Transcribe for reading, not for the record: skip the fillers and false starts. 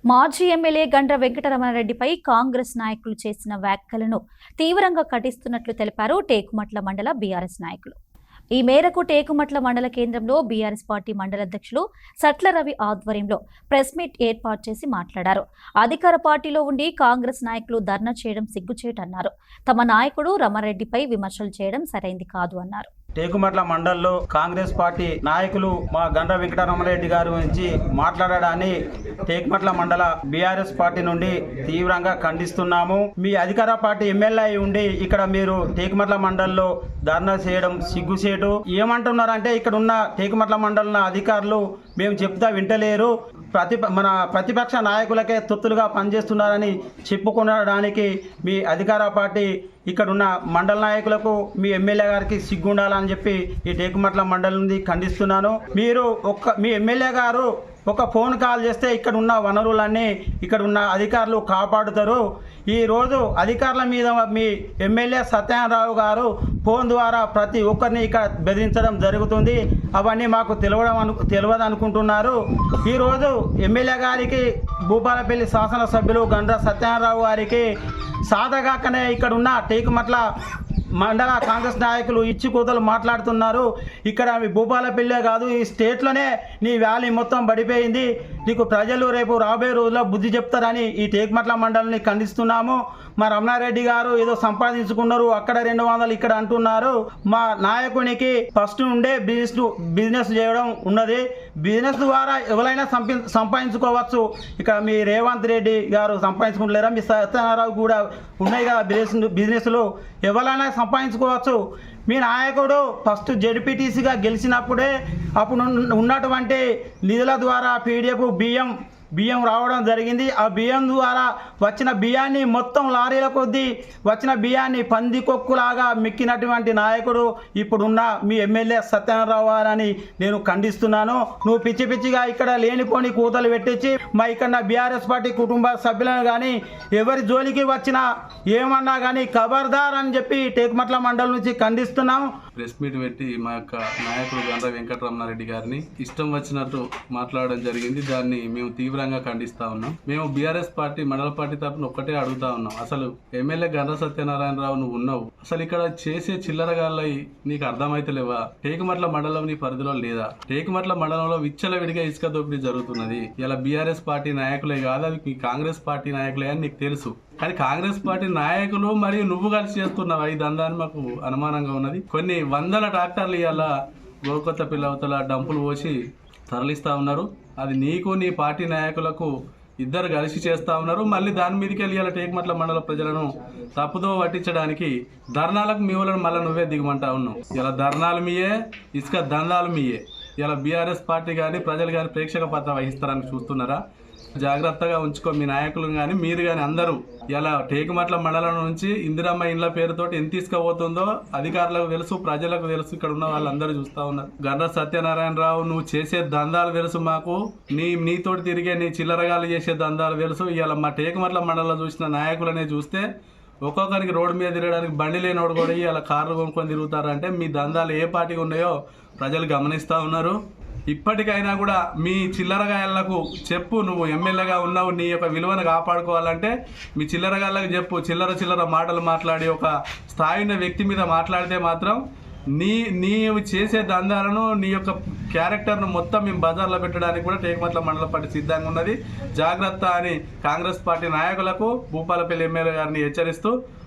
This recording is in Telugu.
మాజీ ఎమ్మెల్యే గండ్ర వెంకటరమణారెడ్డిపై కాంగ్రెస్ నాయకులు చేసిన వ్యాఖ్యలను తీవ్రంగా ఖండిస్తున్నట్లు తెలిపారు టేకుమట్ల మండల బీఆర్ఎస్ నాయకులు. ఈ మేరకు టేకుమట్ల మండల కేంద్రంలో బీఆర్ఎస్ పార్టీ మండల అధ్యక్షులు సట్ల రవి ఆధ్వర్యంలో ప్రెస్ మీట్ ఏర్పాటు చేసి మాట్లాడారు. అధికార పార్టీలో ఉండి కాంగ్రెస్ నాయకులు ధర్నా చేయడం సిగ్గుచేటన్నారు. తమ నాయకుడు రమారెడ్డిపై విమర్శలు చేయడం సరైంది కాదు అన్నారు. టేకుమట్ల మండల్లో కాంగ్రెస్ పార్టీ నాయకులు మా గండ్ర వెంకటరమణారెడ్డి గారి గురించి మాట్లాడడాన్ని టేకుమట్ల మండల బీఆర్ఎస్ పార్టీ నుండి తీవ్రంగా ఖండిస్తున్నాము. మీ అధికార పార్టీ ఎమ్మెల్యే ఉండి ఇక్కడ మీరు టేకుమట్ల మండల్లో ధర్నా చేయడం సిగ్గుచేటు. ఏమంటున్నారంటే ఇక్కడ ఉన్న టేకుమట్ల మండల అధికారులు మేము చెప్తా వింటలేరు, మన ప్రతిపక్ష నాయకులకే తొత్తులుగా పనిచేస్తున్నారని చెప్పుకోవడానికి మీ అధికార పార్టీ ఇక్కడ ఉన్న మండల నాయకులకు మీ ఎమ్మెల్యే గారికి సిగ్గుండాలని చెప్పి ఈ టేకుమట్ల మండలి నుండి ఖండిస్తున్నాను. మీరు మీ ఎమ్మెల్యే గారు ఒక ఫోన్ కాల్ చేస్తే ఇక్కడ ఉన్న వనరులన్నీ ఇక్కడ ఉన్న అధికారులు కాపాడుతారు. ఈరోజు అధికారుల మీద మీ ఎమ్మెల్యే సత్యనారాయణ గారు ఫోన్ ద్వారా ప్రతి ఒక్కరిని ఇక్కడ బెదిరించడం జరుగుతుంది. అవన్నీ మాకు తెలియదు అనుకుంటున్నారు. ఈరోజు ఎమ్మెల్యే గారికి భూపాలపల్లి శాసనసభ్యులు గండ్ర సత్యనారాయణ గారికి సాధగాకనే ఇక్కడ ఉన్న టేకుమట్ల మండల కాంగ్రెస్ నాయకులు ఇచ్చి కూతలు మాట్లాడుతున్నారు. ఇక్కడ భూపాలపల్లి కాదు, ఈ స్టేట్లోనే నీ వ్యాలీ మొత్తం పడిపోయింది. నీకు ప్రజలు రేపు రాబోయే రోజుల్లో బుద్ధి చెప్తారని ఈ టేకుమట్ల మండలిని ఖండిస్తున్నాము. మా రమణారెడ్డి గారు ఏదో సంపాదించుకున్నారు, అక్కడ 200 ఇక్కడ అంటున్నారు. మా నాయకునికి ఫస్ట్ నుండే బిజినెస్ చేయడం ఉన్నది. బిజినెస్ ద్వారా ఎవరైనా సంపాదించుకోవచ్చు. ఇక్కడ మీ రేవంత్ రెడ్డి గారు సంపాదించుకుంటలేరా? మీ సత్యనారాయణ కూడా ఉన్నాయి కదా బిజినెస్లు, ఎవరైనా సంపాదించుకోవచ్చు. మీ నాయకుడు ఫస్ట్ జెడ్పీటీసీగా గెలిచినప్పుడే అప్పుడు ఉన్నటువంటి నిధుల ద్వారా పీడిఎఫ్ బియ్యం రావడం జరిగింది. ఆ బియ్యం ద్వారా వచ్చిన బియ్యాన్ని మొత్తం లారీల కొద్దీ వచ్చిన బియ్యాన్ని పందికొక్కులాగా మిక్కినటువంటి నాయకుడు ఇప్పుడున్న మీ ఎమ్మెల్యే సత్యనారాయణ అని నేను ఖండిస్తున్నాను. నువ్వు పిచ్చిగా ఇక్కడ లేనిపోని కూతలు పెట్టించి మా ఇక్కడ బీఆర్ఎస్ పార్టీ కుటుంబ సభ్యులను కానీ ఎవరి జోలికి వచ్చినా ఏమన్నా కానీ ఖబర్దార్ అని చెప్పి టేకుమట్ల మండలి నుంచి ఖండిస్తున్నాం. ప్రెస్ మీట్ పెట్టి మా యొక్క నాయకుడు గండ్ర వెంకటరమణారెడ్డి గారిని ఇష్టం వచ్చినట్టు మాట్లాడడం జరిగింది. దాన్ని మేము తీవ్రంగా ఖండిస్తా ఉన్నాం. మేము బీఆర్ఎస్ పార్టీ మండల పార్టీ తరఫున ఒక్కటే అడుగుతా ఉన్నాం, అసలు ఎమ్మెల్యే గండ్ర సత్యనారాయణరావు నువ్వు ఉన్నావు, అసలు ఇక్కడ చేసే చిల్లరగాళ్ళై నీకు అర్థమైతలేవా? టేకుమట్ల మండలం నీ పరిధిలో లేదా? టేకుమట్ల మండలంలో విచ్చలవిడిగా ఇసుక దోపిడీ జరుగుతున్నది. ఇలా బీఆర్ఎస్ పార్టీ నాయకులే కాదు, అవి కాంగ్రెస్ పార్టీ నాయకులే అని నీకు తెలుసు. కానీ కాంగ్రెస్ పార్టీ నాయకులు మరియు నువ్వు కలిసి చేస్తున్నావు ఈ దందాన్ని మాకు అనుమానంగా ఉన్నది. కొన్ని వందల ట్రాక్టర్లు ఇవాళ గోకొత్త పిల్లవతల డంపులు పోసి తరలిస్తూ ఉన్నారు. అది నీకు నీ పార్టీ నాయకులకు ఇద్దరు కలిసి చేస్తూ ఉన్నారు. మళ్ళీ దాని మీదకి వెళ్ళి ఇలా టేకుమట్ల మండల ప్రజలను తప్పుదో పట్టించడానికి ధర్నాలకు మీ వాళ్ళని మళ్ళీ నువ్వే దిగమంటా ఉన్నావు. ఇలా ధర్నాలు మీయే, ఇసుక దందాలు మీయే. ఇలా బీఆర్ఎస్ పార్టీ కానీ ప్రజలు కానీ ప్రేక్షక పాత్ర వహిస్తారని చూస్తున్నారా? జాగ్రత్తగా ఉంచుకో. మీ నాయకులు కానీ మీరు కానీ అందరూ ఇలా టేకుమట్ల మండలం నుంచి ఇందిరమ్మ ఇండ్ల పేరుతోటి ఎంత తీసుకుపోతుందో అధికారులకు తెలుసు, ప్రజలకు తెలుసు, ఇక్కడ ఉన్న వాళ్ళందరూ చూస్తూ ఉన్నారు. గండ్ర సత్యనారాయణరావు నువ్వు చేసే దందాలు తెలుసు మాకు, నీతోటి తిరిగే నీ చిల్లరగాలు చేసే దందాలు తెలుసు. ఇలా మా టేకుమట్ల మండలంలో చూసిన నాయకులనే చూస్తే ఒక్కొక్కరికి రోడ్డు మీద తిరగడానికి బండి లేనోడు కూడా ఇలా కార్లు కొనుక్కొని తిరుగుతారంటే మీ దందాలు ఏ పార్టీకి ఉన్నాయో ప్రజలు గమనిస్తూ ఉన్నారు. ఇప్పటికైనా కూడా మీ చిల్లరగాయలకు చెప్పు, నువ్వు ఎమ్మెల్యేగా ఉన్నావు, నీ యొక్క విలువను కాపాడుకోవాలంటే మీ చిల్లరగాయలకు చెప్పు. చిల్లర మాటలు మాట్లాడి ఒక స్థాయి వ్యక్తి మీద మాట్లాడితే మాత్రం నీవు చేసే దందాలను నీ యొక్క క్యారెక్టర్ను మొత్తం మేము బజార్లో పెట్టడానికి కూడా టేకుమట్ల మండల పార్టీ సిద్ధంగా ఉన్నది. జాగ్రత్త అని కాంగ్రెస్ పార్టీ నాయకులకు భూపాలపల్లి ఎమ్మెల్యే గారిని హెచ్చరిస్తూ